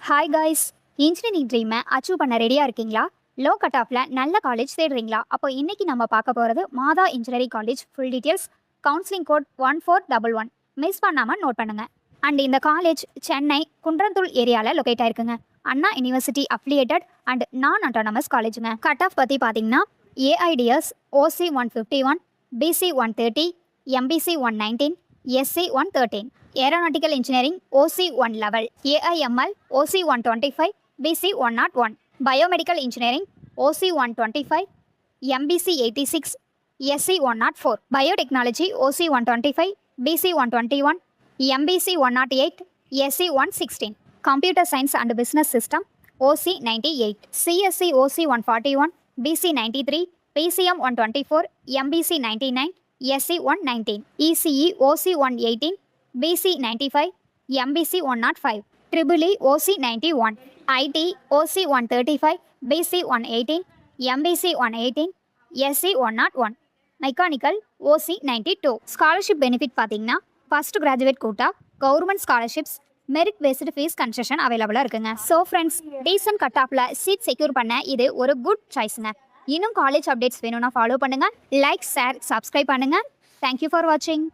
Hi guys, engineering ட்ரீமை achieve பண்ண ரெடியாக இருக்கீங்களா? லோ கட் ஆஃபில் நல்ல காலேஜ் தேடுறீங்களா? அப்போ இன்னைக்கு நம்ம பார்க்க போகிறது Matha engineering college. Full details, counselling code 1411. Miss பண்ணாமல் நோட் பண்ணுங்க. அண்ட் இந்த காலேஜ் சென்னை குன்றத்தூர் ஏரியாவில் லொக்கேட் ஆயிருக்குங்க. Anna university affiliated and non autonomous காலேஜுங்க. கட் ஆஃப் பற்றி பார்த்தீங்கன்னா AIDS OC 151, BC 130, MBC 119, SC 113. Aeronautical engineering OC 1 level, AIML OC 125, BC 101. Biomedical engineering OC 125, MBC 86, SC 104. Biotechnology OC 125, BC 121, MBC 108, SC 116. Computer science and business system OC 98, CSC OC 141, BC 93, BCM 124, MBC 99, SC 119. ECE OC 118, BC 95, MBC 105. Triple E OC 91, IT OC 135, BC 118, MBC 118, SC 101. Mechanical OC 92. Scholarship benefit பார்த்தீங்கன்னா first graduate quota, government scholarships, merit based fees concession அவைலபிளாக இருக்குங்க. So friends, decent cut ஆஃபில் seat secure பண்ண இது ஒரு good சாய்ஸுங்க. இன்னும் college updates வேணும்னா ஃபாலோ பண்ணுங்கள். லைக், ஷேர், சப்ஸ்கிரைப் பண்ணுங்கள். தேங்க்யூ ஃபார் வாட்சிங்.